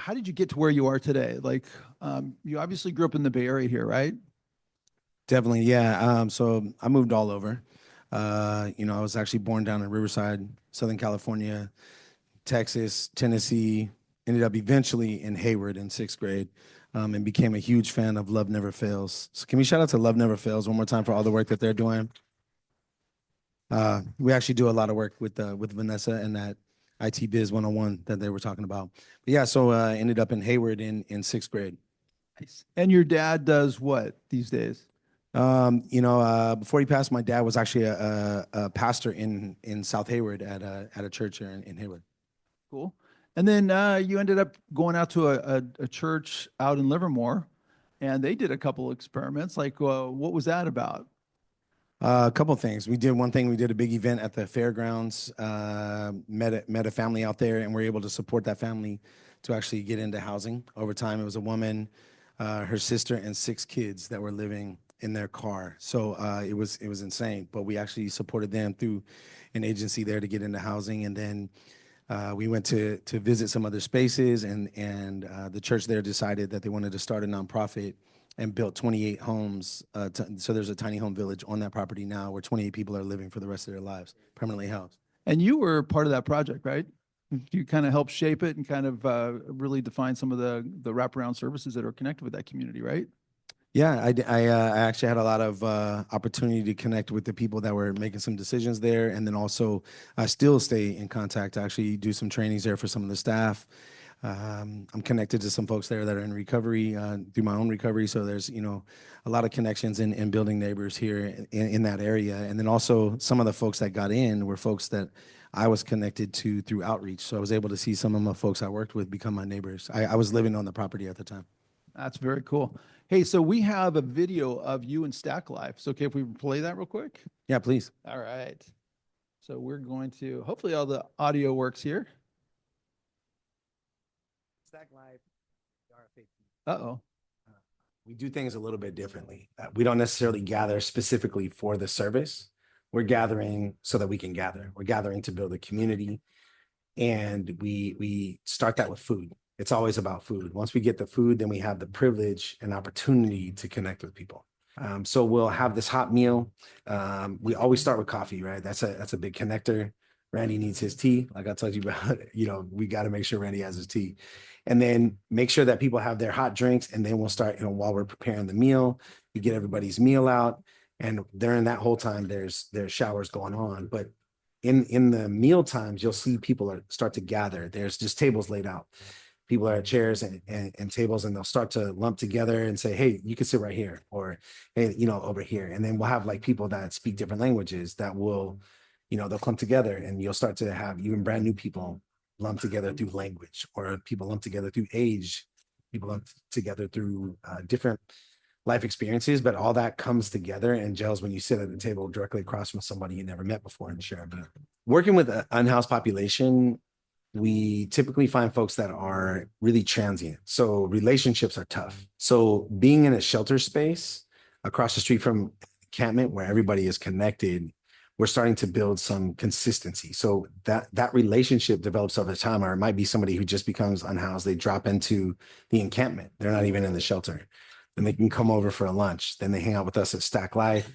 how did you get to where you are today? Like, you obviously grew up in the Bay Area here, right? Definitely, yeah. So I moved all over. I was actually born down in Riverside, Southern California, Texas, Tennessee. Ended up eventually in Hayward in sixth grade, and became a huge fan of Love Never Fails. So can we shout out to Love Never Fails one more time for all the work that they're doing? We actually do a lot of work with Vanessa and that IT Biz 101 that they were talking about. But yeah, so ended up in Hayward in sixth grade. Nice. And your dad does what these days? Before he passed, my dad was actually a pastor in South Hayward at a church here in Hayward. Cool. And then you ended up going out to a church out in Livermore, and they did a couple experiments. Like, what was that about? A couple of things. We did one thing. We did a big event at the fairgrounds. Met a family out there, and we're able to support that family to actually get into housing over time. It was a woman, her sister, and six kids that were living in their car. So it was insane. But we actually supported them through an agency there to get into housing, and then we went to visit some other spaces, and the church there decided that they wanted to start a nonprofit and built 28 homes. So there's a tiny home village on that property now where 28 people are living for the rest of their lives, permanently housed. And you were part of that project, right? You kind of helped shape it and kind of really define some of the wraparound services that are connected with that community, right? Yeah, I actually had a lot of opportunity to connect with the people that were making some decisions there, and then also I still stay in contact. I actually do some trainings there for some of the staff. I'm connected to some folks there that are in recovery through my own recovery. So there's, a lot of connections in building neighbors here in that area. And then also some of the folks that got in were folks that I was connected to through outreach. So I was able to see some of my folks I worked with become my neighbors. I was living on the property at the time. That's very cool. Hey, so we have a video of you and StackLife. So, okay, if we play that real quick. Yeah, please. All right. So we're going to, hopefully all the audio works here. StackLife, RFA. Uh-oh. We do things a little bit differently. We don't necessarily gather specifically for the service. We're gathering so that we can gather. We're gathering to build a community, and we start that with food. It's always about food. Once we get the food, then we have the privilege and opportunity to connect with people. So we'll have this hot meal. We always start with coffee, right? That's a big connector. Randy needs his tea. Like I told you about, we got to make sure Randy has his tea. And then make sure that people have their hot drinks. And then we'll start, while we're preparing the meal, we get everybody's meal out. And during that whole time, there's showers going on. But in the meal times, you'll see people start to gather. There's just tables laid out. People are at chairs and tables, and they'll start to lump together and say, hey, you can sit right here, or hey, over here. And then we'll have like people that speak different languages that will, they'll come together, and you'll start to have even brand new people lump together through language, or people lump together through age, people lump together through different life experiences. But all that comes together and gels when you sit at the table directly across from somebody you never met before and share a meal. Working with an unhoused population, we typically find folks that are really transient. So relationships are tough. So being in a shelter space across the street from encampment where everybody is connected, we're starting to build some consistency. So that relationship develops over time, or it might be somebody who just becomes unhoused. They drop into the encampment. They're not even in the shelter. Then they can come over for a lunch. Then they hang out with us at StackLife,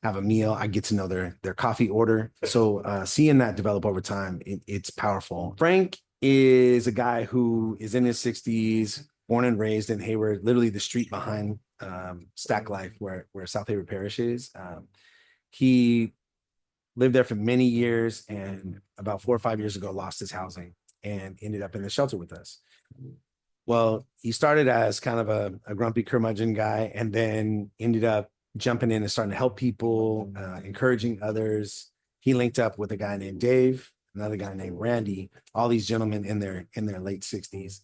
have a meal. I get to know their coffee order. So seeing that develop over time, it's powerful. Frank is a guy who is in his 60s, born and raised in Hayward, literally the street behind StackLife, where South Hayward Parish is. He lived there for many years, and about 4 or 5 years ago, lost his housing and ended up in the shelter with us. Well, he started as kind of a grumpy curmudgeon guy, and then ended up jumping in and starting to help people, encouraging others. He linked up with a guy named Dave, another guy named Randy, all these gentlemen in their late 60s.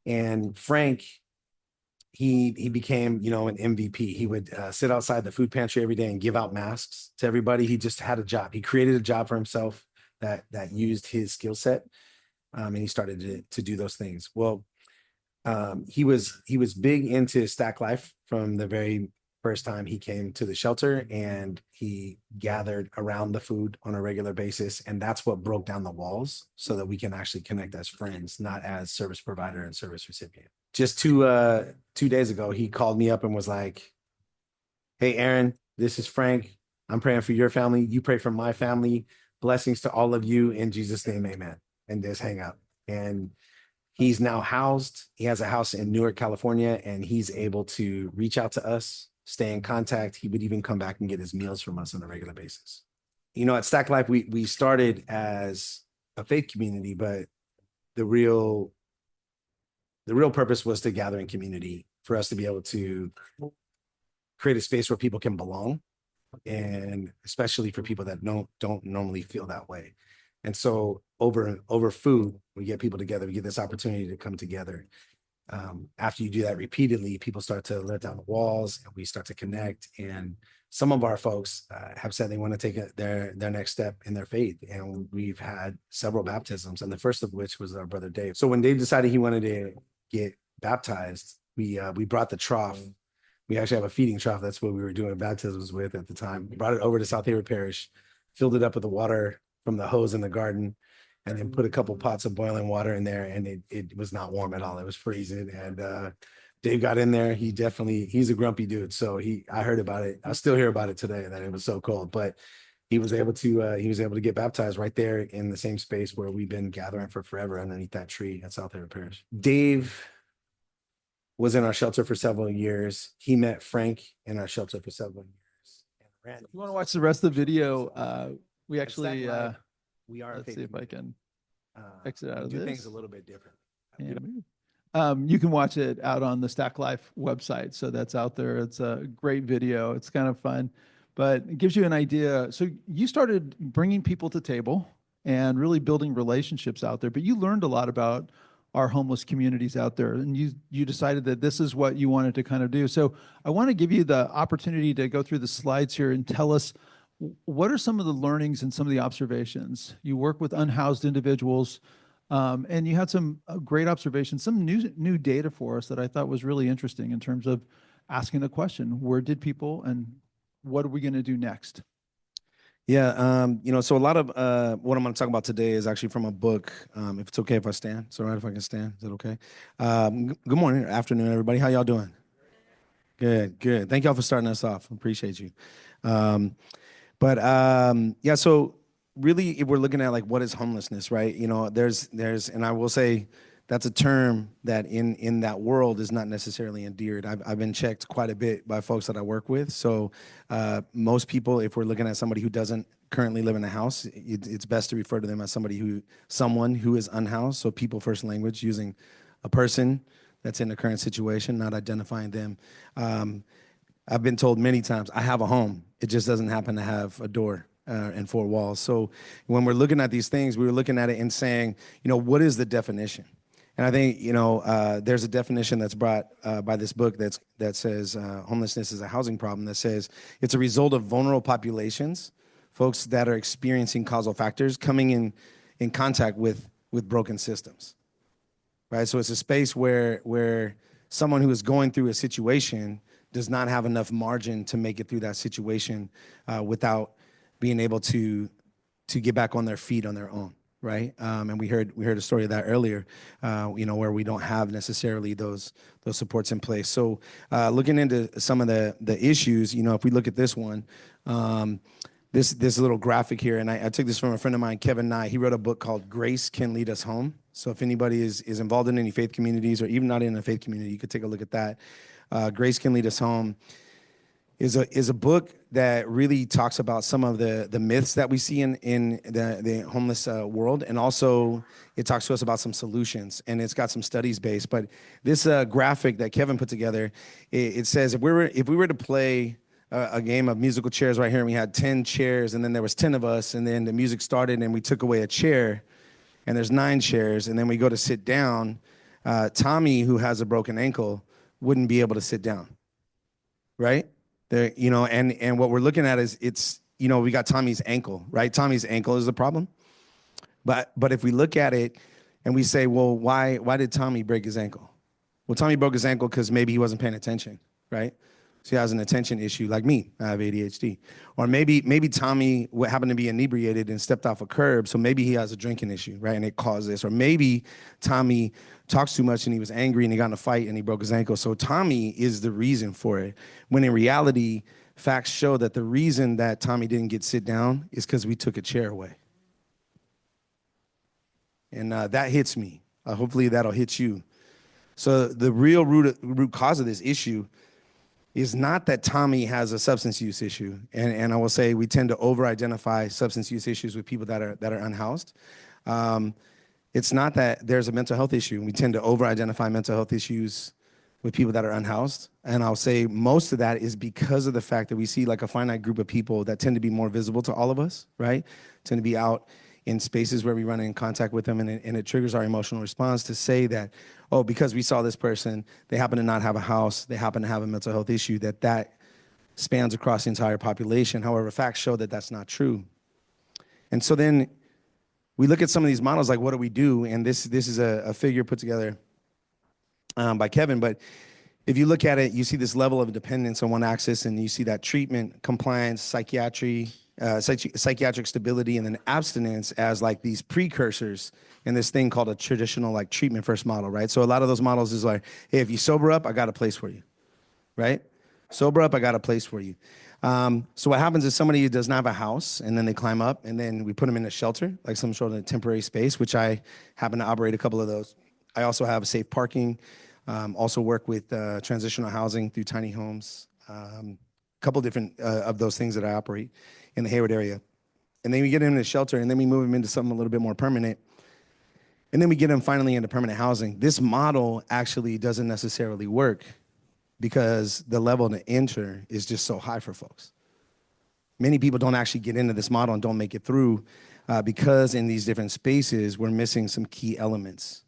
And Frank, he became, an MVP. He would sit outside the food pantry every day and give out masks to everybody. He just had a job. He created a job for himself that used his skill set, and he started to do those things. Well, he was big into StackLife from the very first time he came to the shelter and he gathered around the food on a regular basis. And that's what broke down the walls so that we can actually connect as friends, not as service provider and service recipient. Just 2 days ago, he called me up and was like, "Hey, Aaron, this is Frank. I'm praying for your family. You pray for my family. Blessings to all of you in Jesus' name, amen." And just hang up. And he's now housed. He has a house in Newark, California, and he's able to reach out to us, stay in contact. He would even come back and get his meals from us on a regular basis. You know, at StackLife, we started as a faith community, but the real purpose was to gather in community for us to be able to create a space where people can belong, and especially for people that don't normally feel that way. And so over food, we get people together. We get this opportunity to come together. After you do that repeatedly, people start to let down the walls, and we start to connect. And some of our folks have said they want to take their next step in their faith, and we've had several baptisms, and the first of which was our brother Dave. So when Dave decided he wanted to get baptized, we brought the trough. We actually have a feeding trough. That's what we were doing baptisms with at the time. We brought it over to South Hayward Parish, filled it up with the water from the hose in the garden, and then put a couple pots of boiling water in there. And it was not warm at all. It was freezing. And Dave got in there. He's a grumpy dude. So I heard about it. I still hear about it today that it was so cold, but he was able to get baptized right there in the same space where we've been gathering for forever underneath that tree at South Hayward Parish. Dave was in our shelter for several years. He met Frank in our shelter for several years. If you want to watch the rest of the video, we At actually, StackLife, we are a let's faith see if I community. can exit out of do this. things a little bit different. And you can watch it out on the StackLife website. So that's out there. It's a great video. It's kind of fun, but it gives you an idea. So you started bringing people to table and really building relationships out there, but you learned a lot about our homeless communities out there, and you decided that this is what you wanted to kind of do. So I want to give you the opportunity to go through the slides here and tell us what are some of the learnings and some of the observations. You work with unhoused individuals, and you had some great observations, some new data for us that I thought was really interesting in terms of asking the question, where did people and what are we going to do next? Yeah, so a lot of what I'm going to talk about today is actually from a book. If it's okay if I stand, it's all right if I can stand. Is that okay? Good morning, afternoon, everybody. How y'all doing? Good, good. Thank y'all for starting us off. Appreciate you. Yeah, so really, if we're looking at like what is homelessness, right? You know, there's, and I will say that's a term that in that world is not necessarily endeared. I've been checked quite a bit by folks that I work with. So most people, if we're looking at somebody who doesn't currently live in a house, it's best to refer to them as someone who is unhoused. So people first language, using a person that's in the current situation, not identifying them. I've been told many times, I have a home. It just doesn't happen to have a door and four walls. So when we're looking at these things, we were looking at it and saying, what is the definition? And I think, there's a definition that's brought by this book that says homelessness is a housing problem, that says it's a result of vulnerable populations, folks that are experiencing causal factors coming in contact with broken systems, right? So it's a space where someone who is going through a situation does not have enough margin to make it through that situation without being able to get back on their feet on their own. Right, and we heard a story of that earlier, where we don't have necessarily those supports in place. So, looking into some of the issues, if we look at this one, this little graphic here, and I took this from a friend of mine, Kevin Nye. He wrote a book called "Grace Can Lead Us Home." So, if anybody is involved in any faith communities or even not in a faith community, you could take a look at that. "Grace Can Lead Us Home" is a book that really talks about some of the myths that we see in the homeless world, and also it talks to us about some solutions, and it's got some studies based. But this graphic that Kevin put together, it says if we were to play a game of musical chairs right here, and we had 10 chairs, and then there was 10 of us, and then the music started, and we took away a chair, and there's 9 chairs, and then we go to sit down, Tommy, who has a broken ankle, wouldn't be able to sit down, right? And what we're looking at is we got Tommy's ankle, right? Tommy's ankle is the problem. But if we look at it and we say, well, why did Tommy break his ankle? Well, Tommy broke his ankle because maybe he wasn't paying attention, right? So he has an attention issue like me. I have ADHD. Or maybe Tommy happened to be inebriated and stepped off a curb. So maybe he has a drinking issue, right? And it caused this. Or maybe Tommy talks too much and he was angry and he got in a fight and he broke his ankle. So Tommy is the reason for it. When in reality, facts show that the reason that Tommy didn't get sit down is because we took a chair away. And that hits me. Hopefully that'll hit you. So the real root cause of this issue is not that Tommy has a substance use issue. And I will say we tend to over-identify substance use issues with people that are unhoused. It's not that there's a mental health issue. We tend to over-identify mental health issues with people that are unhoused. And I'll say most of that is because of the fact that we see like a finite group of people that tend to be more visible to all of us, right? Tend to be out in spaces where we run in contact with them, and it triggers our emotional response to say that, oh, because we saw this person, they happen to not have a house, they happen to have a mental health issue, that spans across the entire population. However, facts show that that's not true. And so then we look at some of these models, like what do we do? And this is a figure put together by Kevin, but if you look at it, you see this level of dependence on one axis, and you see that treatment, compliance, psychiatric stability, and then abstinence as like these precursors in this thing called a traditional like treatment first model, right? So a lot of those models is like, hey, if you sober up, I got a place for you, right? Sober up, I got a place for you. So what happens is somebody who does not have a house, and then they climb up, and then we put them in a shelter, like some sort of temporary space, which I happen to operate a couple of those. I also have safe parking, also work with transitional housing through tiny homes, a couple different of those things that I operate in the Hayward area. And then we get them in a shelter, and then we move them into something a little bit more permanent. And then we get them finally into permanent housing. This model actually doesn't necessarily work because the level to enter is just so high for folks. Many people don't actually get into this model and don't make it through because in these different spaces, we're missing some key elements.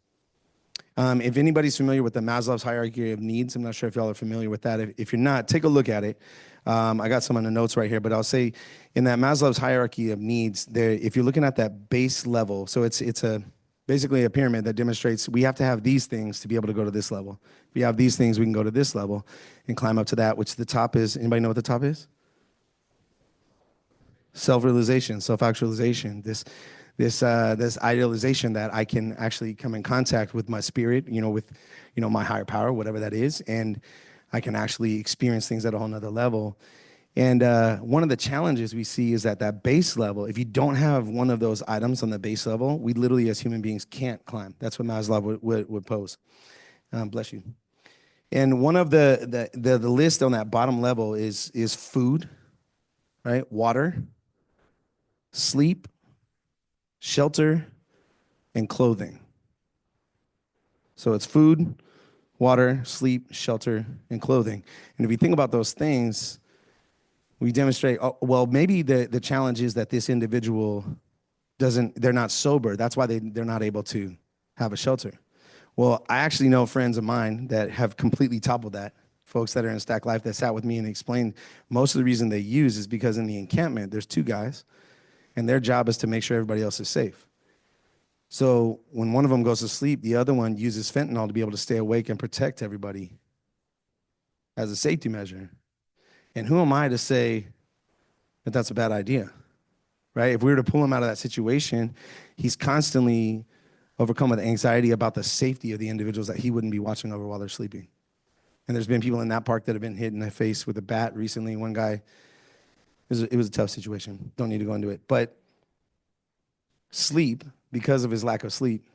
If anybody's familiar with the Maslow's hierarchy of needs, I'm not sure if y'all are familiar with that. If you're not, take a look at it. I got some on the notes right here, but I'll say in that Maslow's hierarchy of needs, there, if you're looking at that base level, so it's basically a pyramid that demonstrates we have to have these things to be able to go to this level. If we have these things, we can go to this level and climb up to that, which the top is, anybody know what the top is? Self-realization, self-actualization, this idealization that I can actually come in contact with my spirit, with, my higher power, whatever that is, and I can actually experience things at a whole nother level. And one of the challenges we see is at that base level, if you don't have one of those items on the base level, we literally as human beings can't climb. That's what Maslow would pose. Bless you. And one of the list on that bottom level is food, right? Water, sleep, shelter, and clothing. So it's food, water, sleep, shelter, and clothing. And if you think about those things, we demonstrate, maybe the challenge is that this individual they're not sober. That's why they're not able to have a shelter. Well, I actually know friends of mine that have completely toppled that. Folks that are in StackLife that sat with me and explained most of the reason they use is because in the encampment, there's two guys, and their job is to make sure everybody else is safe. So when one of them goes to sleep, the other one uses fentanyl to be able to stay awake and protect everybody as a safety measure. And who am I to say that that's a bad idea, right? If we were to pull him out of that situation, he's constantly overcome with anxiety about the safety of the individuals that he wouldn't be watching over while they're sleeping. And there's been people in that park that have been hit in the face with a bat recently. One guy, it was a tough situation. Don't need to go into it. But sleep, because of his lack of sleep,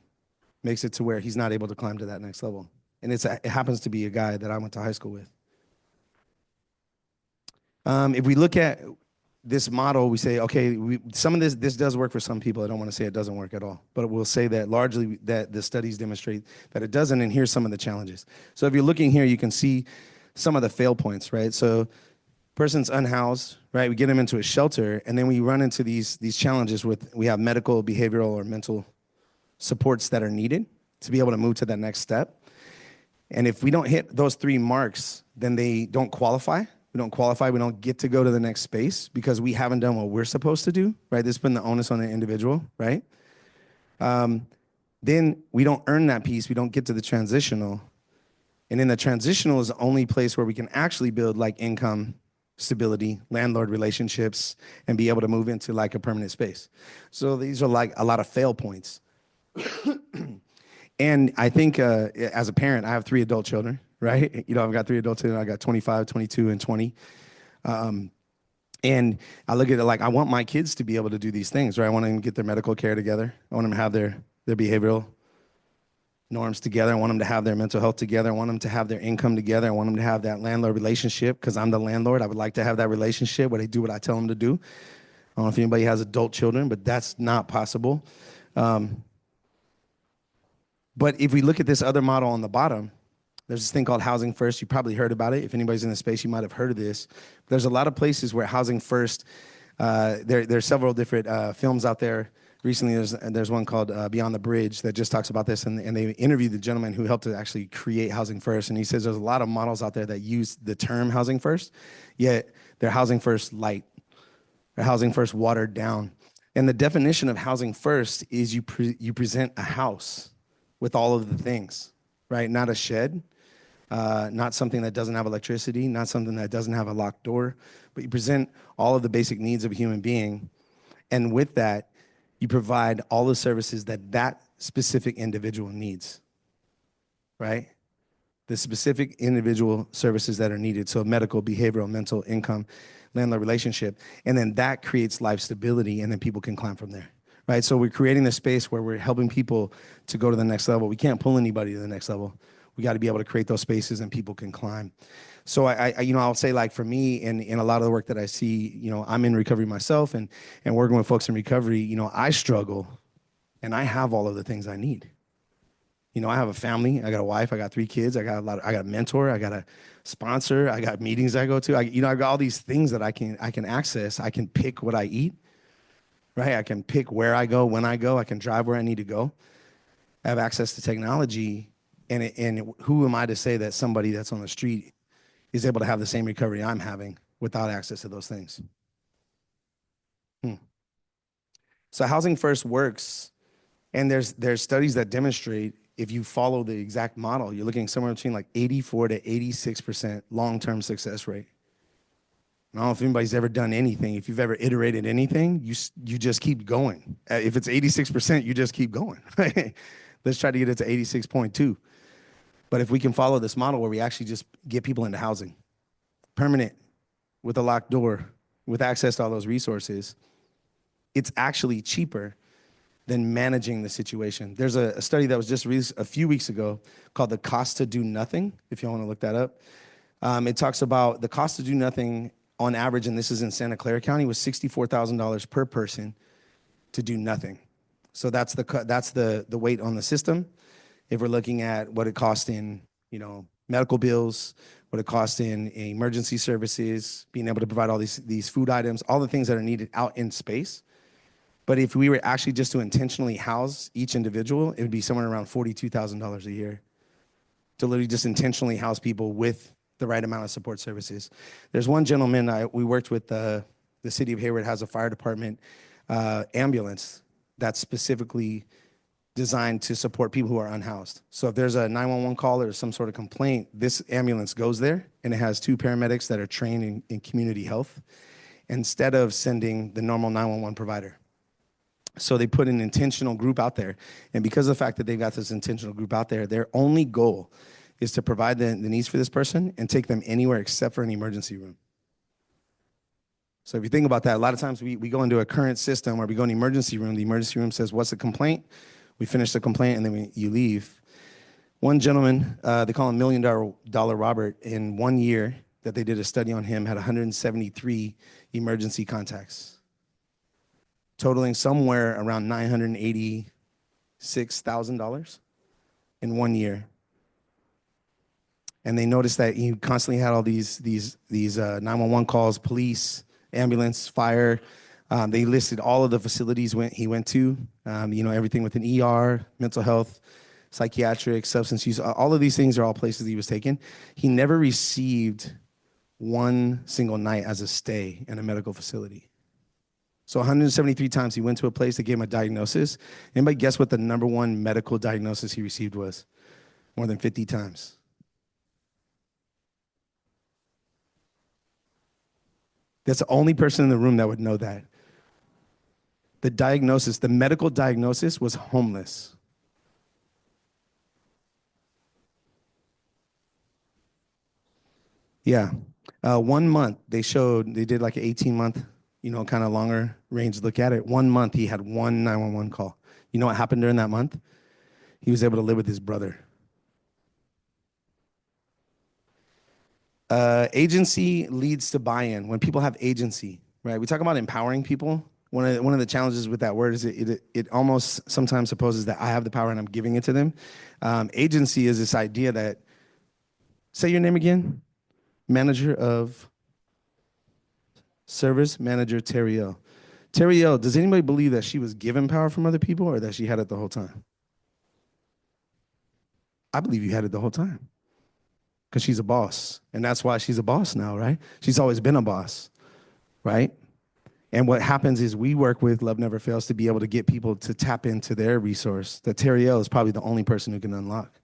makes it to where he's not able to climb to that next level. And it happens to be a guy that I went to high school with. If we look at this model, we say, okay, some of this does work for some people. I don't want to say it doesn't work at all, but we'll say that largely that the studies demonstrate that it doesn't, and here's some of the challenges. So if you're looking here, you can see some of the fail points, right? So person's unhoused, right? We get them into a shelter, and then we run into these challenges we have medical, behavioral, or mental supports that are needed to be able to move to that next step. And if we don't hit those 3 marks, then they don't qualify. We don't qualify. We don't get to go to the next space because we haven't done what we're supposed to do, right? This has been the onus on the individual, right? Then we don't earn that piece. We don't get to the transitional. And in the transitional is the only place where we can actually build like income stability, landlord relationships, and be able to move into like a permanent space. So these are like a lot of fail points. And I think as a parent, I have 3 adult children, right? You know, I've got 3 adult children. I got 25, 22, and 20. And I look at it like I want my kids to be able to do these things, right? I want them to get their medical care together. I want them to have their behavioral norms together. I want them to have their mental health together. I want them to have their income together. I want them to have that landlord relationship because I'm the landlord. I would like to have that relationship where they do what I tell them to do. I don't know if anybody has adult children, but that's not possible. But if we look at this other model on the bottom, there's this thing called Housing First. You probably heard about it. If anybody's in the space, you might have heard of this. There's a lot of places where Housing First, there's several different films out there. Recently, there's one called Beyond the Bridge that just talks about this, and they interviewed the gentleman who helped to actually create Housing First, and he says there's a lot of models out there that use the term Housing First, yet they're Housing First light, they're Housing First watered down. And the definition of Housing First is you present a house with all of the things, right? Not a shed, not something that doesn't have electricity, not something that doesn't have a locked door, but you present all of the basic needs of a human being, and with that, you provide all the services that that specific individual needs, right? The specific individual services that are needed. So medical, behavioral, mental, income, landlord relationship. And then that creates life stability, and then people can climb from there, right? So we're creating this space where we're helping people to go to the next level. We can't pull anybody to the next level. We got to be able to create those spaces and people can climb. So I'll say like for me in a lot of the work that I see, I'm in recovery myself and working with folks in recovery, I struggle and I have all of the things I need. I have a family, I got a wife, I got 3 kids, I got a mentor, I got a sponsor, I got meetings I go to. I got all these things that I can access. I can pick what I eat, right? I can pick where I go, when I go, I can drive where I need to go. I have access to technology. And who am I to say that somebody that's on the street is able to have the same recovery I'm having without access to those things? So Housing First works, and there's studies that demonstrate if you follow the exact model, you're looking somewhere between like 84 to 86% long-term success rate. I don't know if anybody's ever done anything. If you've ever iterated anything, you just keep going. If it's 86%, you just keep going. Let's try to get it to 86.2. But if we can follow this model where we actually just get people into housing, permanent, with a locked door, with access to all those resources, it's actually cheaper than managing the situation. There's a study that was just released a few weeks ago called The Cost to Do Nothing, if you want to look that up. It talks about the cost to do nothing on average, and this is in Santa Clara County, was $64,000 per person to do nothing. So that's the weight on the system. If we're looking at what it costs in, medical bills, what it costs in emergency services, being able to provide all these food items, all the things that are needed out in space. But if we were actually just to intentionally house each individual, it would be somewhere around $42,000 a year to literally just intentionally house people with the right amount of support services. There's one gentleman we worked with, the city of Hayward has a fire department ambulance that's specifically designed to support people who are unhoused. So if there's a 911 call or some sort of complaint, this ambulance goes there, and it has 2 paramedics that are trained in community health instead of sending the normal 911 provider. So they put an intentional group out there. And because of the fact that they've got this intentional group out there, their only goal is to provide the needs for this person and take them anywhere except for an emergency room. So if you think about that, a lot of times we go into a current system where we go in the emergency room says, what's the complaint? We finish the complaint, and then you leave. One gentleman, they call him $1 Million Robert, in 1 year that they did a study on him, had 173 emergency contacts, totaling somewhere around $986,000 in 1 year. And they noticed that he constantly had all these 911 calls, police, ambulance, fire. They listed all of the facilities he went to, everything with an ER, mental health, psychiatric, substance use. All of these things are all places he was taken. He never received one single night as a stay in a medical facility. So 173 times he went to a place that gave him a diagnosis. Anybody guess what the #1 medical diagnosis he received was? More than 50 times. That's the only person in the room that would know that. The diagnosis, the medical diagnosis was homeless. Yeah. 1 month, they did like an 18-month, kind of longer range look at it. 1 month, he had one 911 call. You know what happened during that month? He was able to live with his brother. Agency leads to buy-in. When people have agency, right? We talk about empowering people. One of the challenges with that word is it almost sometimes supposes that I have the power and I'm giving it to them. Agency is this idea that, say your name again, manager of service, manager Terriel. Terriel, does anybody believe that she was given power from other people or that she had it the whole time? I believe you had it the whole time because she's a boss. And that's why she's a boss now, right? She's always been a boss, right? And what happens is we work with Love Never Fails to be able to get people to tap into their resource that Terriel is probably the only person who can unlock,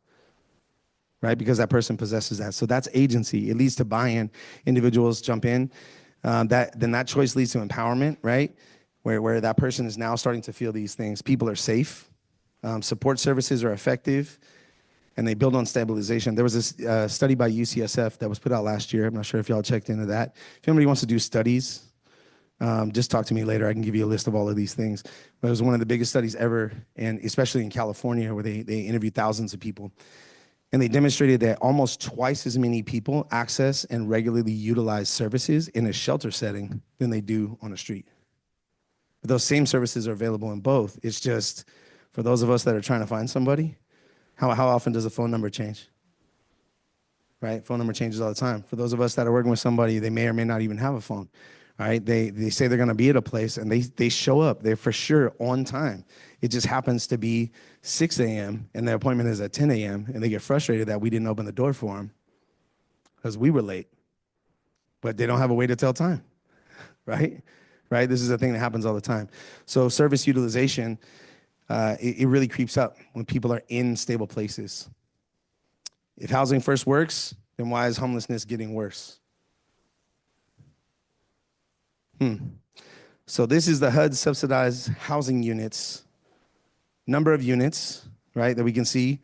right? Because that person possesses that. So that's agency. It leads to buy-in. Individuals jump in. Then that choice leads to empowerment, right? Where that person is now starting to feel these things. People are safe. Support services are effective. And they build on stabilization. There was this study by UCSF that was put out last year. I'm not sure if y'all checked into that. If anybody wants to do studies, just talk to me later. I can give you a list of all of these things. But it was one of the biggest studies ever, and especially in California, where they interviewed thousands of people. And they demonstrated that almost twice as many people access and regularly utilize services in a shelter setting than they do on a street. But those same services are available in both. It's just, for those of us that are trying to find somebody, how often does a phone number change? Right? Phone number changes all the time. For those of us that are working with somebody, they may or may not even have a phone. All right? They say they're going to be at a place, and they show up. They're for sure on time. It just happens to be 6 a.m., and their appointment is at 10 a.m., and they get frustrated that we didn't open the door for them because we were late. But they don't have a way to tell time, right? Right? This is a thing that happens all the time. So service utilization, it really creeps up when people are in stable places. If housing first works, then why is homelessness getting worse? So this is the HUD subsidized housing units, number of units, right, that we can see,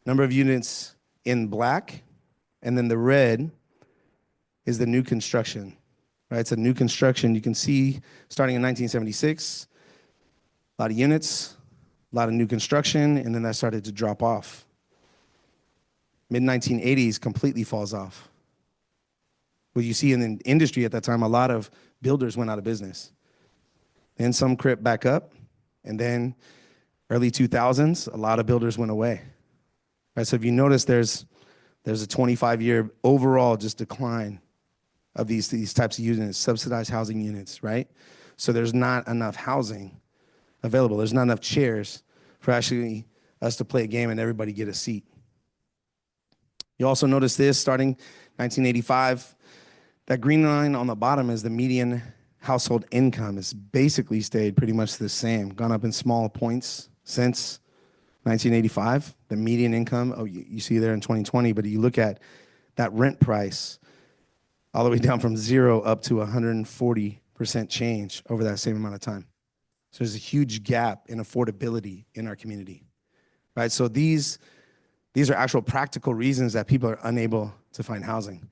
number of units in black, and then the red is the new construction, right? It's a new construction. You can see starting in 1976, a lot of units, a lot of new construction, and then that started to drop off. Mid-1980s completely falls off. What you see in the industry at that time, a lot of builders went out of business. Then some crept back up, and then early 2000s, a lot of builders went away. Right, so if you notice, there's a 25-year overall just decline of these types of units, subsidized housing units, right? So there's not enough housing available. There's not enough chairs for actually us to play a game and everybody get a seat. You also notice this, starting 1985, that green line on the bottom is the median household income. It's basically stayed pretty much the same, gone up in small points since 1985. The median income, you see there in 2020, but you look at that rent price all the way down from 0 up to 140% change over that same amount of time. So there's a huge gap in affordability in our community, right? So these are actual practical reasons that people are unable to find housing.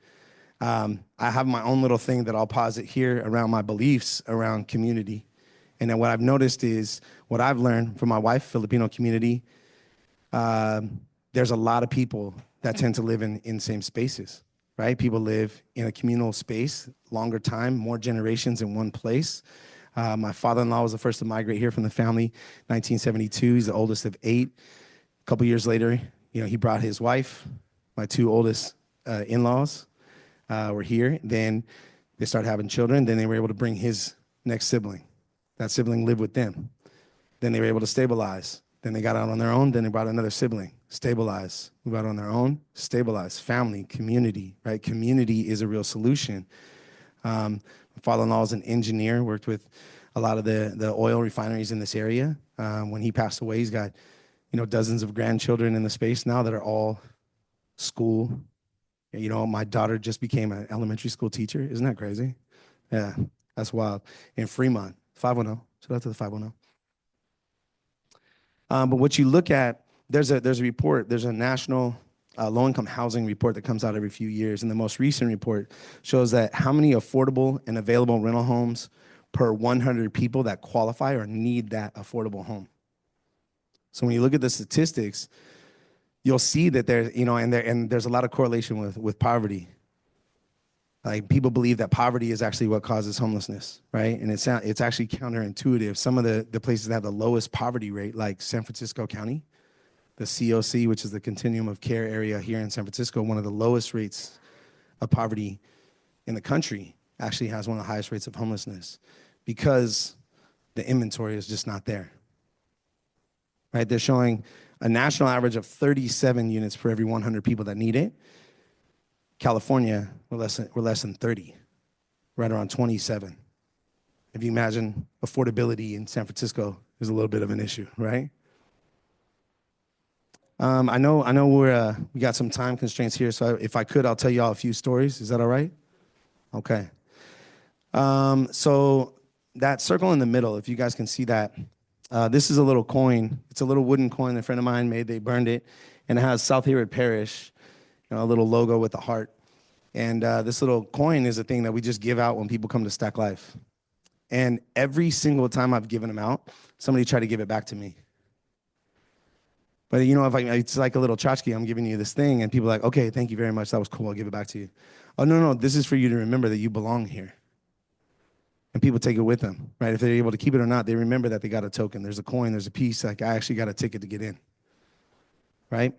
I have my own little thing that I'll posit here around my beliefs around community. And then what I've noticed is what I've learned from my wife, Filipino community, there's a lot of people that tend to live in same spaces, right? People live in a communal space, longer time, more generations in one place. My father-in-law was the first to migrate here from the family, 1972. He's the oldest of 8. A couple years later, he brought his wife. My 2 oldest in-laws were here. Then they started having children. Then they were able to bring his next sibling. That sibling lived with them. Then they were able to stabilize. Then they got out on their own. Then they brought another sibling. Stabilize. Move out on their own. Stabilize. Family, community, right? Community is a real solution. My father-in-law is an engineer, worked with a lot of the oil refineries in this area. When he passed away, he's got dozens of grandchildren in the space now that are all school. My daughter just became an elementary school teacher. Isn't that crazy? Yeah, that's wild. In Fremont, 510. Shout out to the 510. But what you look at, there's a report, there's a national low-income housing report that comes out every few years, and the most recent report shows that how many affordable and available rental homes per 100 people that qualify or need that affordable home. So when you look at the statistics, you'll see that there's a lot of correlation with poverty. Like people believe that poverty is actually what causes homelessness, right? And it's actually counterintuitive. Some of the places that have the lowest poverty rate, like San Francisco County, the COC, which is the Continuum of Care area here in San Francisco, one of the lowest rates of poverty in the country, actually has one of the highest rates of homelessness because the inventory is just not there, right? They're showing a national average of 37 units per every 100 people that need it. California, we're less than 30, right around 27. If you imagine affordability in San Francisco is a little bit of an issue, right? I know we got some time constraints here, so if I could, I'll tell you all a few stories. Is that all right? Okay. So that circle in the middle, if you guys can see that, this is a little coin. It's a little wooden coin that a friend of mine made. They burned it, and it has South Hayward Parish, a little logo with a heart. And this little coin is a thing that we just give out when people come to StackLife. And every single time I've given them out, somebody tried to give it back to me. But it's like a little tchotchke. I'm giving you this thing, and people are like, okay, thank you very much. That was cool. I'll give it back to you. Oh, no, this is for you to remember that you belong here. And people take it with them, right? If they're able to keep it or not, they remember that they got a token. There's a coin, there's a piece. Like, I actually got a ticket to get in, right?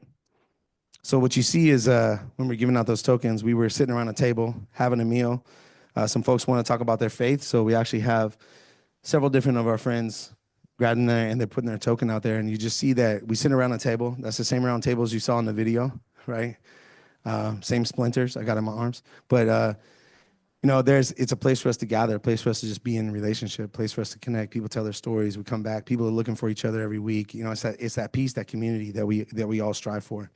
So what you see is when we're giving out those tokens, we were sitting around a table having a meal. Some folks want to talk about their faith, so we actually have several different of our friends grabbing there, and they're putting their token out there. And you just see that we sit around a table. That's the same round table as you saw in the video, right? Same splinters I got in my arms. But it's a place for us to gather, a place for us to just be in a relationship, a place for us to connect. People tell their stories. We come back. People are looking for each other every week. It's that peace, that community that we all strive for.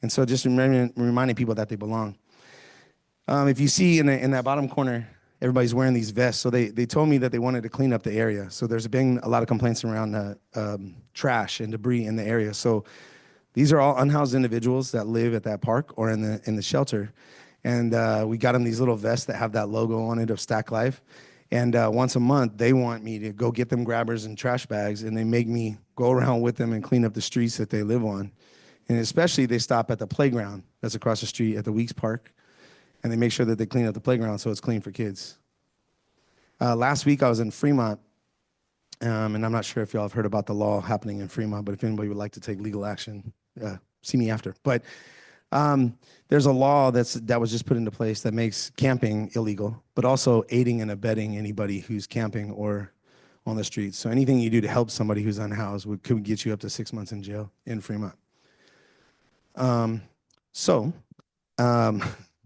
And so just reminding people that they belong. If you see in that bottom corner, everybody's wearing these vests. So they told me that they wanted to clean up the area. So there's been a lot of complaints around trash and debris in the area. So these are all unhoused individuals that live at that park or in the shelter. And we got them these little vests that have that logo on it of StackLife. And once a month, they want me to go get them grabbers and trash bags, and they make me go around with them and clean up the streets that they live on. And especially they stop at the playground that's across the street at the Weeks Park, and they make sure that they clean up the playground so it's clean for kids. Last week I was in Fremont, and I'm not sure if y'all have heard about the law happening in Fremont, but if anybody would like to take legal action, see me after. But there's a law that was just put into place that makes camping illegal, but also aiding and abetting anybody who's camping or on the streets. So anything you do to help somebody who's unhoused could get you up to 6 months in jail in Fremont.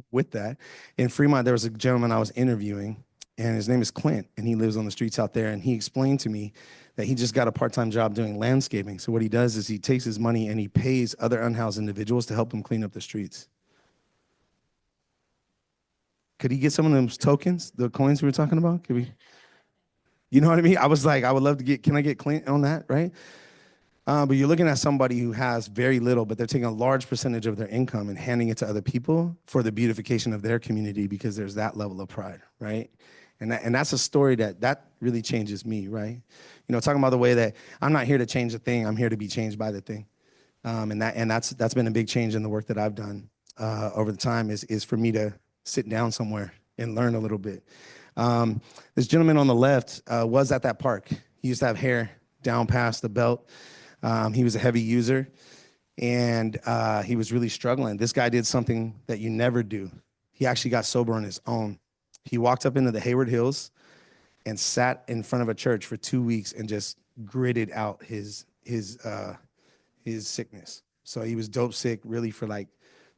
With that, in Fremont, there was a gentleman I was interviewing, and his name is Clint, and he lives on the streets out there, and he explained to me that he just got a part-time job doing landscaping. So what he does is he takes his money and he pays other unhoused individuals to help him clean up the streets. Could he get some of those tokens, the coins we were talking about? Could we? You know what I mean? I was like, I would love to can I get Clint on that, right? But you're looking at somebody who has very little, but they're taking a large percentage of their income and handing it to other people for the beautification of their community because there's that level of pride, right? And that's a story that really changes me, right? Talking about the way that I'm not here to change the thing, I'm here to be changed by the thing. And that's been a big change in the work that I've done over the time is for me to sit down somewhere and learn a little bit. This gentleman on the left was at that park. He used to have hair down past the belt. He was a heavy user, and he was really struggling. This guy did something that you never do. He actually got sober on his own. He walked up into the Hayward Hills and sat in front of a church for 2 weeks and just gritted out his sickness. So he was dope sick really for like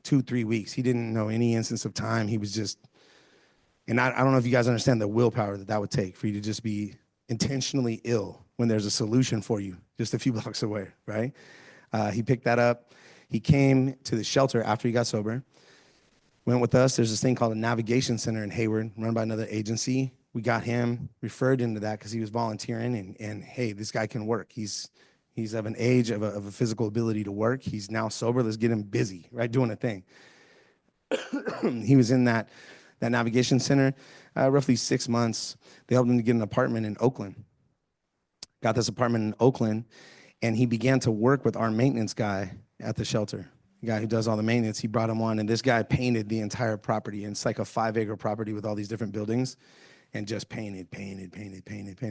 2-3 weeks. He didn't know any instance of time. He was just, and I don't know if you guys understand the willpower that would take for you to just be intentionally ill when there's a solution for you just a few blocks away, right? He picked that up. He came to the shelter after he got sober, went with us. There's this thing called a navigation center in Hayward, run by another agency. we got him referred into that because he was volunteering, and hey, this guy can work. He's of an age of a physical ability to work. He's now sober. Let's get him busy, right, doing a thing. He was in that navigation center, roughly 6 months. They helped him to get an apartment in Oakland. Got this apartment in Oakland, and he began to work with our maintenance guy at the shelter. The guy who does all the maintenance, he brought him on, and this guy painted the entire property. And it's like a 5-acre property with all these different buildings, and just painted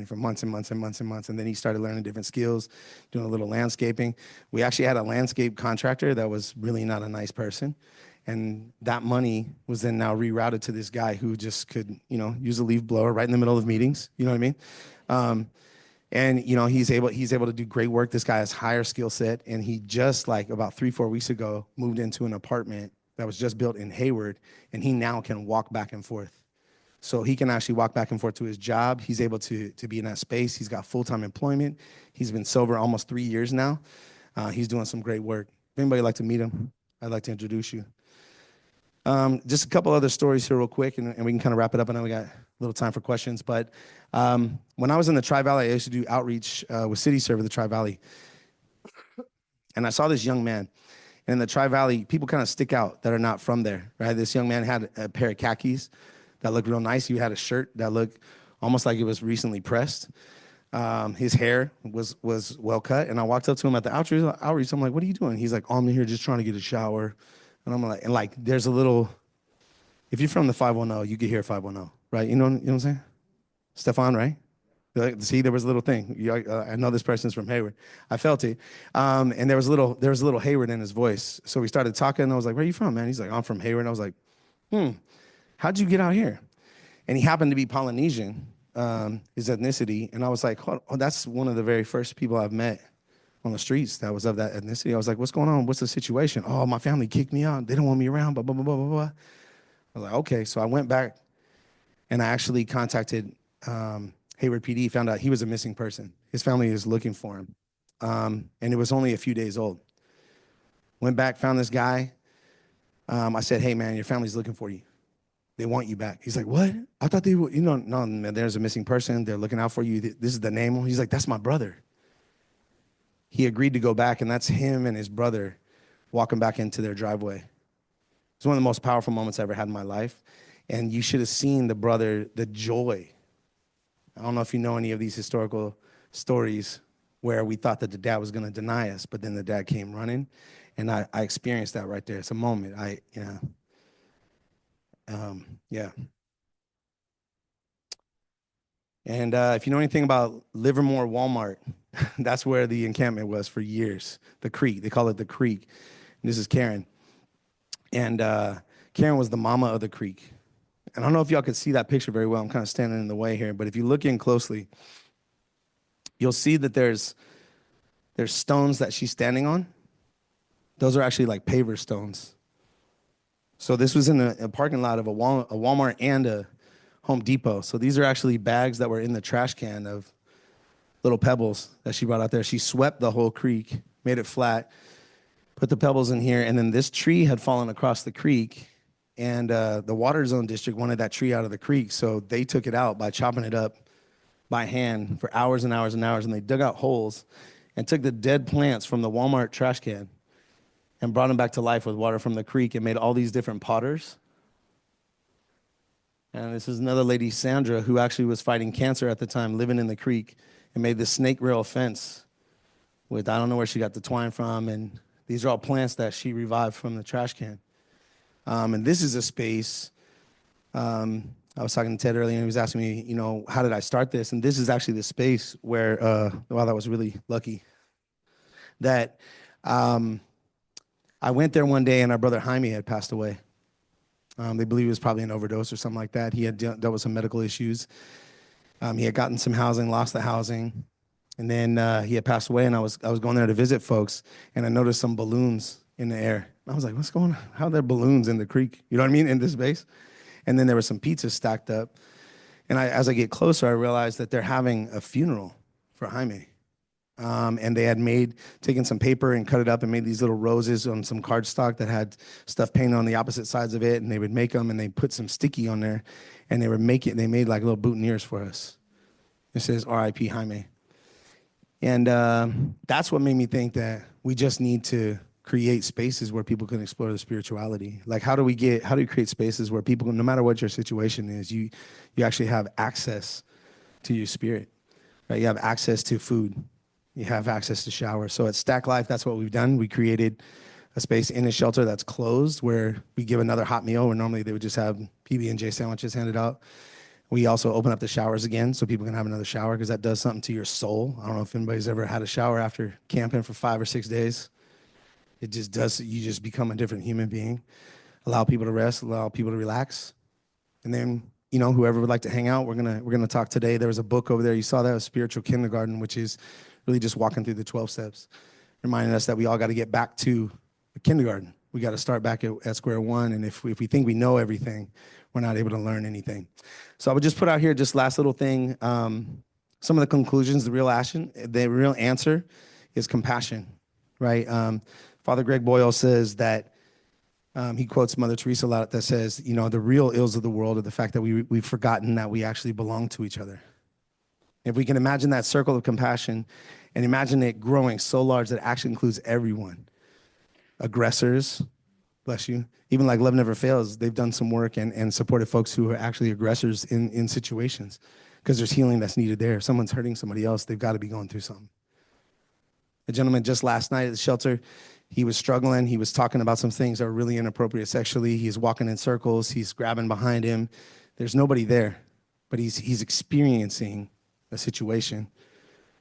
for months and months and months and months. And then he started learning different skills, doing a little landscaping. We actually had a landscape contractor that was really not a nice person. And that money was then now rerouted to this guy who just could, use a leaf blower right in the middle of meetings. You know what I mean? And he's able to do great work. This guy has higher skill set, and he just like about 3-4 weeks ago moved into an apartment that was just built in Hayward, and he now can walk back and forth. So he can actually walk back and forth to his job. He's able to be in that space. He's got full-time employment. He's been sober almost 3 years now. He's doing some great work. If anybody would like to meet him, I'd like to introduce you. Just a couple other stories here real quick, and we can kind of wrap it up. I know we got a little time for questions. But when I was in the Tri-Valley, I used to do outreach with City Serve of the Tri-Valley. And I saw this young man. And in the Tri-Valley, people kind of stick out that are not from there, right? This young man had a pair of khakis that looked real nice. He had a shirt that looked almost like it was recently pressed. His hair was well cut. And I walked up to him at the outreach. I'm like, what are you doing? He's like, oh, I'm here just trying to get a shower. And I'm like, there's a little, if you're from the 510, you get here 510, right? You know what I'm saying? Stefan, right? See, there was a little thing. I know this person's from Hayward. I felt it. And there was a little Hayward in his voice. So we started talking, and I was like, where are you from, man? He's like, I'm from Hayward. And I was like, how'd you get out here? And he happened to be Polynesian, his ethnicity. And I was like, oh, that's one of the very first people I've met on the streets that was of that ethnicity. I was like, what's going on? What's the situation? Oh, my family kicked me out. They don't want me around, blah, blah, blah, blah, blah, blah. I was like, okay. So I went back, and I actually contacted Hayward PD, found out he was a missing person. His family is looking for him. And it was only a few days old. Went back, found this guy. I said, hey, man, your family's looking for you. They want you back. He's like, what? I thought they would, no, man, there's a missing person. They're looking out for you. This is the name. He's like, that's my brother. He agreed to go back, and that's him and his brother walking back into their driveway. It's one of the most powerful moments I ever had in my life. And you should have seen the brother, the joy. I don't know if you know any of these historical stories where we thought that the dad was going to deny us, but then the dad came running. And I experienced that right there. It's a moment. Yeah. And if you know anything about Livermore Walmart, that's where the encampment was for years. The creek, they call it the creek. And this is Karen. And Karen was the mama of the creek. And I don't know if y'all could see that picture very well. I'm kind of standing in the way here. But if you look in closely, you'll see that there's stones that she's standing on. Those are actually like paver stones. So this was in a parking lot of a Walmart and a Home Depot. So these are actually bags that were in the trash can of little pebbles that she brought out there. She swept the whole creek, made it flat, put the pebbles in here, and then this tree had fallen across the creek, and the water zone district wanted that tree out of the creek, so they took it out by chopping it up by hand for hours and hours and hours, and they dug out holes and took the dead plants from the Walmart trash can and brought them back to life with water from the creek and made all these different potters. And this is another lady, Sandra, who actually was fighting cancer at the time, living in the creek, and made this snake rail fence with, I don't know where she got the twine from, and these are all plants that she revived from the trash can. And this is a space, I was talking to Ted earlier, and he was asking me, how did I start this? And this is actually the space where, wow, that was really lucky, that I went there one day, and our brother Jaime had passed away. They believe it was probably an overdose or something like that. He had dealt with some medical issues. He had gotten some housing, lost the housing, and then he had passed away. And I was going there to visit folks, and I noticed some balloons in the air. I was like, "What's going on? How are there balloons in the creek? You know what I mean? In this space?" And then there were some pizzas stacked up. And as I get closer, I realized that they're having a funeral for Jaime. And they had taken some paper and cut it up and made these little roses on some cardstock that had stuff painted on the opposite sides of it. And they would make them, and they put some sticky on there, and they made like little boutonnieres for us. It says R.I.P. Jaime. And that's what made me think that we just need to create spaces where people can explore the spirituality. Like, how do we create spaces where people, no matter what your situation is, you actually have access to your spirit, right? You have access to food. You have access to shower. So at StackLife, that's what we've done. We created a space in a shelter that's closed where we give another hot meal, where normally they would just have PB&J sandwiches handed out. We also open up the showers again so people can have another shower, because that does something to your soul. I don't know if anybody's ever had a shower after camping for 5 or 6 days. It just does, you just become a different human being. Allow people to rest, allow people to relax. And then, whoever would like to hang out, we're gonna talk today. There was a book over there, you saw that, was Spiritual Kindergarten, which is really just walking through the 12 steps, reminding us that we all got to get back to the kindergarten. We got to start back at square one. And if we think we know everything, we're not able to learn anything. So I would just put out here just last little thing. Some of the conclusions, the real answer is compassion, right? Father Greg Boyle says that, he quotes Mother Teresa a lot, that says, the real ills of the world are the fact that we've forgotten that we actually belong to each other. If we can imagine that circle of compassion and imagine it growing so large that it actually includes everyone, aggressors, bless you, even like Love Never Fails, they've done some work and supported folks who are actually aggressors in situations, because there's healing that's needed there. If someone's hurting somebody else, they've got to be going through something. A gentleman just last night at the shelter, he was struggling. He was talking about some things that were really inappropriate sexually. He's walking in circles. He's grabbing behind him. There's nobody there, but he's experiencing a situation.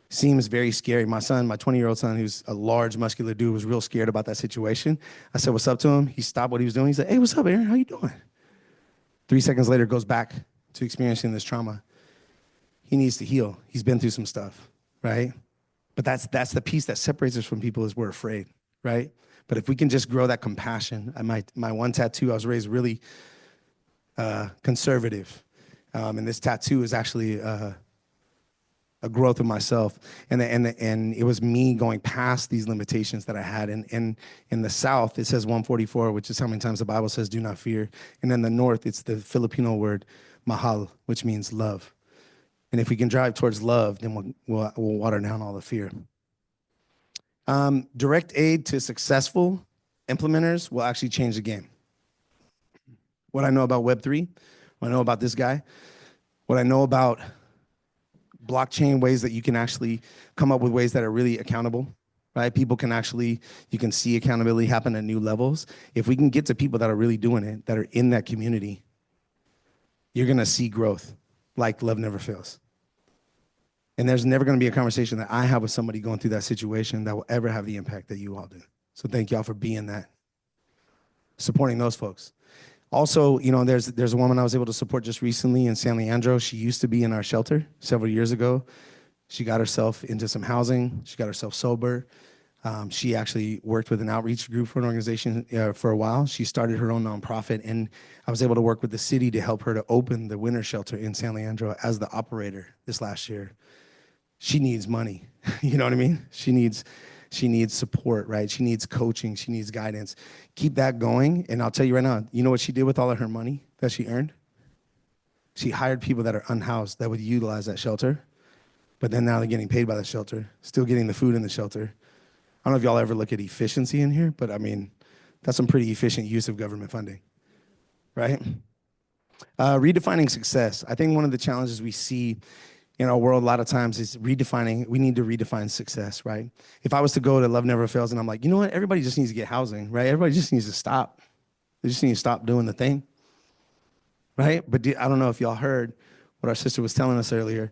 Seems very scary. My son, my 20-year-old son, who's a large, muscular dude, was real scared about that situation. I said, what's up to him? He stopped what he was doing. He said, hey, what's up, Aaron? How you doing? 3 seconds later, goes back to experiencing this trauma. He needs to heal. He's been through some stuff, right? But that's the piece that separates us from people, is we're afraid, right? But if we can just grow that compassion. My one tattoo, I was raised really conservative. And this tattoo is actually a growth of myself, and it was me going past these limitations that I had. And in the South, it says 144, which is how many times the Bible says do not fear. And in the North, it's the Filipino word mahal, which means love. And if we can drive towards love, then we'll water down all the fear. Direct aid to successful implementers will actually change the game. What I know about Web3, what I know about this guy, what I know about blockchain, ways that you can actually come up with ways that are really accountable, right? People can actually, you can see accountability happen at new levels. If we can get to people that are really doing it, that are in that community, you're gonna see growth like Love Never Fails. And there's never gonna be a conversation that I have with somebody going through that situation that will ever have the impact that you all do. So thank y'all for being that, supporting those folks. Also, there's a woman I was able to support just recently in San Leandro. She used to be in our shelter several years ago. She got herself into some housing. She got herself sober. She actually worked with an outreach group for an organization for a while. She started her own nonprofit, and I was able to work with the city to help her to open the winter shelter in San Leandro as the operator this last year. She needs money. You know what I mean? She needs support, right? She needs coaching. She needs guidance. Keep that going. And I'll tell you right now, you know what she did with all of her money that she earned? She hired people that are unhoused that would utilize that shelter. But then now they're getting paid by the shelter, still getting the food in the shelter. I don't know if y'all ever look at efficiency in here, but I mean, that's some pretty efficient use of government funding, right? Redefining success. I think one of the challenges we see in our world a lot of times is we need to redefine success, right? If I was to go to Love Never Fails and I'm like, you know what, everybody just needs to get housing, right? Everybody just needs to stop. They just need to stop doing the thing, right? But I don't know if y'all heard what our sister was telling us earlier.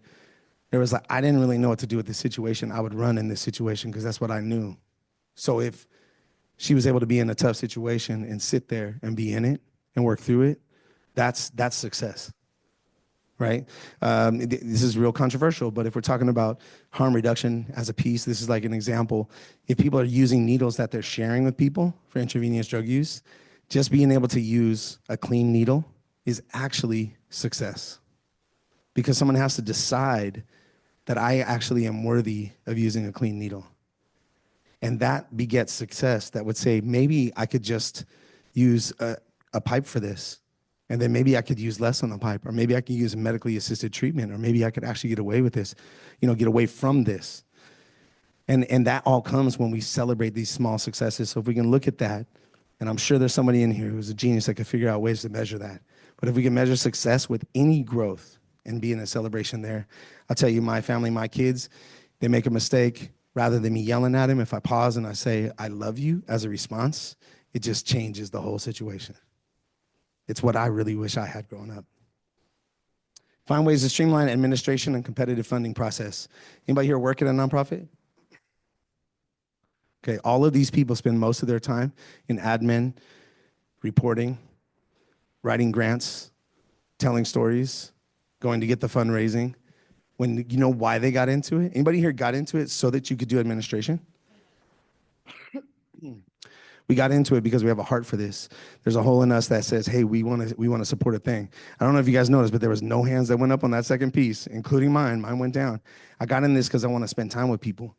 There was like, I didn't really know what to do with this situation. I would run in this situation because that's what I knew. So if she was able to be in a tough situation and sit there and be in it and work through it, that's success. Right? This is real controversial, but if we're talking about harm reduction as a piece, this is like an example. If people are using needles that they're sharing with people for intravenous drug use, just being able to use a clean needle is actually success. Because someone has to decide that I actually am worthy of using a clean needle. And that begets success that would say, maybe I could just use a pipe for this. And then maybe I could use less on the pipe, or maybe I could use a medically assisted treatment, or maybe I could actually get away with this, get away from this. And that all comes when we celebrate these small successes. So if we can look at that, and I'm sure there's somebody in here who's a genius that could figure out ways to measure that. But if we can measure success with any growth and be in a celebration there, I'll tell you, my family, my kids, they make a mistake. Rather than me yelling at him, if I pause and I say, I love you as a response, it just changes the whole situation. It's what I really wish I had growing up. Find ways to streamline administration and competitive funding process. Anybody here work at a nonprofit? Okay, all of these people spend most of their time in admin, reporting, writing grants, telling stories, going to get the fundraising. When you know why they got into it? Anybody here got into it so that you could do administration? We got into it because we have a heart for this. There's a hole in us that says, hey, we want to support a thing. I don't know if you guys noticed, but there was no hands that went up on that second piece, including mine. Mine went down. I got in this because I want to spend time with people.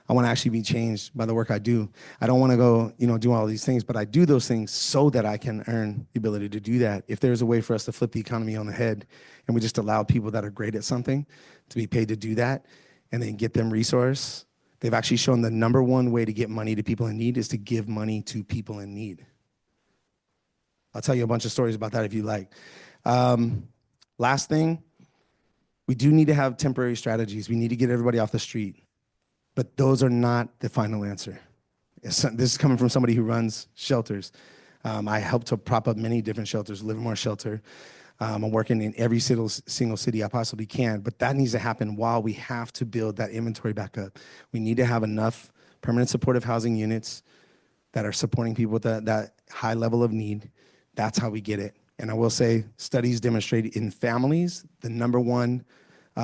I want to actually be changed by the work I do. I don't want to go, do all these things, but I do those things so that I can earn the ability to do that. If there's a way for us to flip the economy on the head and we just allow people that are great at something to be paid to do that and then get them resource, they've actually shown the number one way to get money to people in need is to give money to people in need. I'll tell you a bunch of stories about that if you like. Last thing, we do need to have temporary strategies. We need to get everybody off the street. But those are not the final answer. This is coming from somebody who runs shelters. I help to prop up many different shelters, Livermore Shelter. I'm working in every single city I possibly can, but that needs to happen while we have to build that inventory back up. We need to have enough permanent supportive housing units that are supporting people with that high level of need. That's how we get it. And I will say, studies demonstrate in families, the number one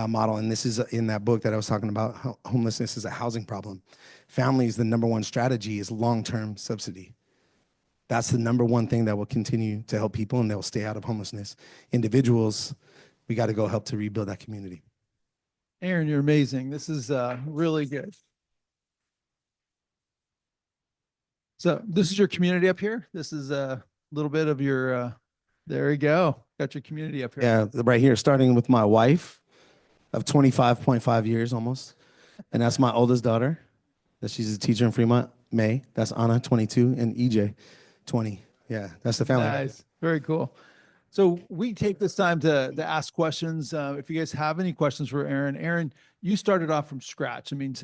model, and this is in that book that I was talking about, homelessness is a housing problem. Families, the number one strategy is long-term subsidy. That's the number one thing that will continue to help people and they'll stay out of homelessness. Individuals, we got to go help to rebuild that community. Aaron, you're amazing. This is really good. So this is your community up here. This is a little bit of your, there you go. Got your community up here. Yeah, right here, starting with my wife of 25.5 years almost. And that's my oldest daughter. She's a teacher in Fremont, May. That's Anna, 22, and EJ, 20. Yeah, that's the family. Nice. Very cool. So we take this time to ask questions. If you guys have any questions for Aaron, you started off from scratch. I mean,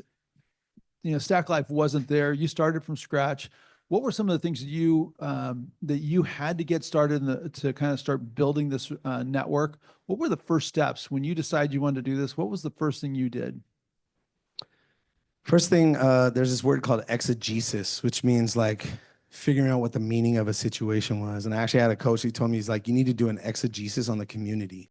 StackLife wasn't there. You started from scratch. What were some of the things that you had to get started to kind of start building this network? What were the first steps when you decided you wanted to do this? What was the first thing you did? First thing, there's this word called exegesis, which means like figuring out what the meaning of a situation was. And I actually had a coach who told me, he's like, you need to do an exegesis on the community.